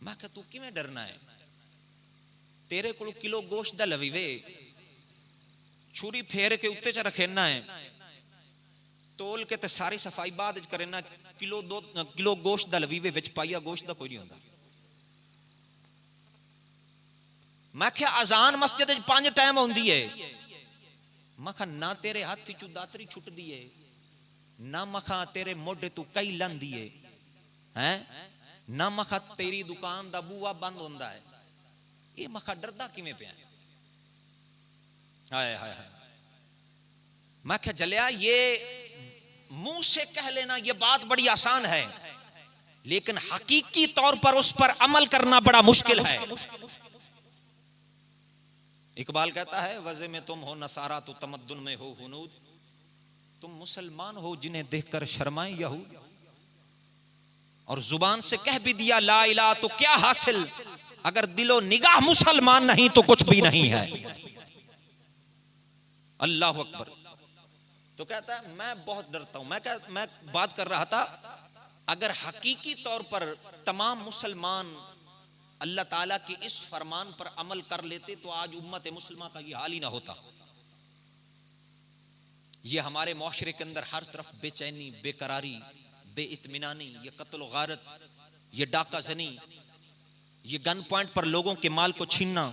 मैं क्या तू किवें डरना है, तेरे को किलो गोश्त दा लवी वे, छुरी फेर के उत्ते च रखेना है, तोल के ते सारी सफाई बाद च करना, किलो गोश्त दा लवी वे, विच पाइया गोश्त दा कोई नहीं होंदा। मैं क्या अजान मस्जिद 5 टाइम होंदी है, मैं क्या ना तेरे हाथ चू दातरी छुटदी है, ना मखा तेरे मोढे तू कई लंदी है, हैं ना मखा तेरी दुकान दा बूआ बंद होंदा है, ये मखा डरदा किवें पिया? हाय हाय हाय। मैं क्या जलिया, ये मुंह से कह लेना ये बात बड़ी आसान है, लेकिन हकीकी तौर पर उस पर अमल करना बड़ा मुश्किल है। इकबाल कहता है, वज़े में तुम हो नसारा तो तमद्दुन में हो हुनूद, तुम मुसलमान हो जिन्हें देखकर शर्माए यहूद, और जुबान से कह भी दिया ला इलाहा तो क्या हासिल, अगर दिलो निगाह मुसलमान नहीं तो कुछ भी नहीं है। अल्लाह अकबर। तो कहता है मैं बहुत डरता हूं। मैं बात कर रहा था, अगर हकीकी तौर पर तमाम मुसलमान अल्लाह ताला के इस फरमान पर अमल कर लेते तो आज उम्मत मुसलमान का ये हाल ही ना होता। ये हमारे मुआशरे के अंदर हर तरफ बेचैनी, बेकरारी, बेइत्मीनानी, ये कत्ल गारत, ये डाका जनी, ये गन पॉइंट पर लोगों के माल को छीनना,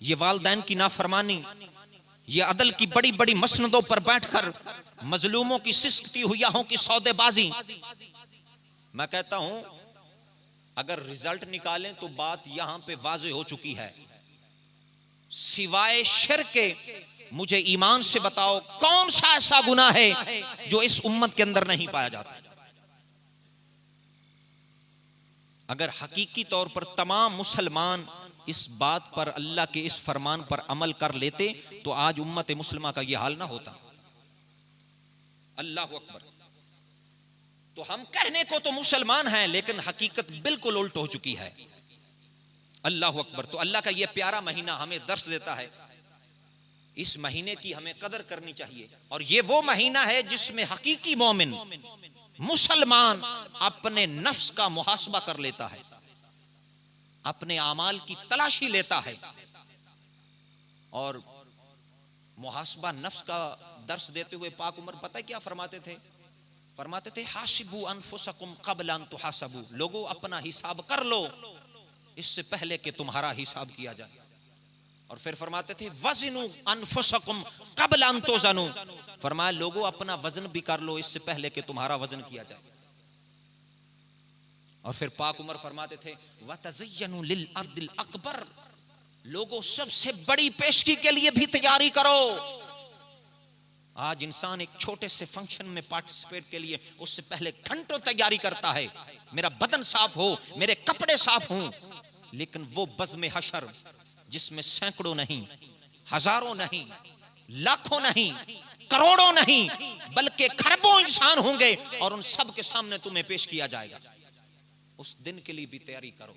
ये वालिदैन की नाफरमानी, ये अदल की बड़ी बड़ी मसनदों पर बैठकर मजलूमों की सिसकती हुइयाहों की सौदेबाजी। मैं कहता हूं अगर रिजल्ट निकालें तो बात यहां पे वाज़ेह हो चुकी है, सिवाय शिर्क के मुझे ईमान से बताओ कौन सा ऐसा गुनाह है जो इस उम्मत के अंदर नहीं पाया जाता। अगर हकीकी तौर पर तमाम मुसलमान इस बात पर, अल्लाह के इस फरमान पर अमल कर लेते तो आज उम्मत मुस्लिमा का यह हाल ना होता। अल्लाह अकबर। तो हम कहने को तो मुसलमान हैं, लेकिन हकीकत बिल्कुल उल्ट हो चुकी है। अल्लाह अकबर। तो अल्लाह का यह प्यारा महीना हमें दर्श देता है, इस महीने की हमें कदर करनी चाहिए। और यह वो महीना है जिसमें हकीकी मोमिन मुसलमान अपने नफ्स का मुहासबा कर लेता है, अपने आमाल की तलाशी लेता है। और मुहासबा नफ्स का दर्श देते हुए पाक उमर पता है क्या फरमाते थे? फरमाते थे हासिबू अनफुसकुम क़ब्ल अन तुहासबू, लोगों अपना हिसाब कर लो इससे पहले कि तुम्हारा हिसाब किया जाए। और फिर फरमाते थे वज़नु अनफुसकुम क़ब्ल अन तुज़नु, फरमाया लोगों अपना वजन भी कर लो इससे पहले कि तुम्हारा वजन किया जाए। और फिर पाक उमर फरमाते थे वतज़य्यनु लिल अर्दिल अकबर, लोगों सबसे बड़ी पेशगी के लिए भी तैयारी करो। आज इंसान एक छोटे से फंक्शन में पार्टिसिपेट के लिए उससे पहले घंटों तैयारी करता है, मेरा बदन साफ हो, मेरे कपड़े साफ हों। लेकिन वो बज़्म हशर जिसमें सैकड़ों नहीं, हजारों नहीं, लाखों नहीं, करोड़ों नहीं, बल्कि खरबों इंसान होंगे और उन सब के सामने तुम्हें पेश किया जाएगा, उस दिन के लिए भी तैयारी करो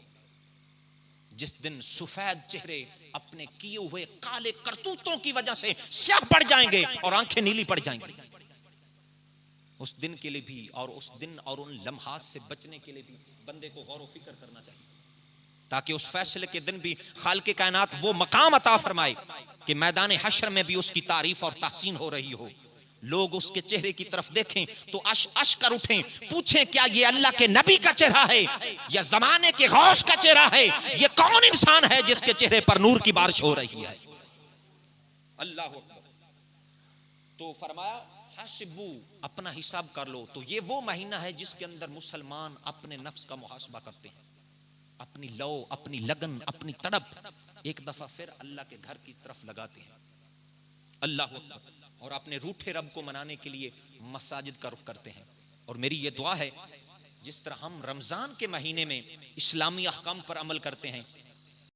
जिस दिन सफेद चेहरे अपने किए हुए काले करतूतों की वजह से स्याह पड़ जाएंगे और आंखें नीली पड़ जाएंगी। उस दिन के लिए भी और उस दिन और उन लम्हात से बचने के लिए भी बंदे को गौर व फिक्र करना चाहिए, ताकि उस फैसले के दिन भी खालिक़े कायनात वो मकाम अता फरमाए कि मैदान हश्र में भी उसकी तारीफ और तहसीन हो रही हो। लोग उसके चेहरे की तरफ देखें तो अश अश कर उठें, पूछें क्या ये अल्लाह के नबी का चेहरा है या जमाने के गौस का चेहरा है? ये कौन इंसान है जिसके चेहरे पर नूर की बारिश हो रही है? अल्लाह अकबर। तो फरमाया हासिबू, अपना हिसाब कर लो। तो ये वो महीना है जिसके अंदर मुसलमान अपने नफ्स का मुहासबा करते हैं, अपनी लौ, अपनी लगन, अपनी तड़प एक दफा फिर अल्लाह के घर की तरफ लगाते हैं। अल्लाह अकबर। और अपने रूठे रब को मनाने के लिए मसाजिद का रुख करते हैं। और मेरी ये दुआ है जिस तरह हम रमजान के महीने में इस्लामी अहकाम पर अमल करते हैं,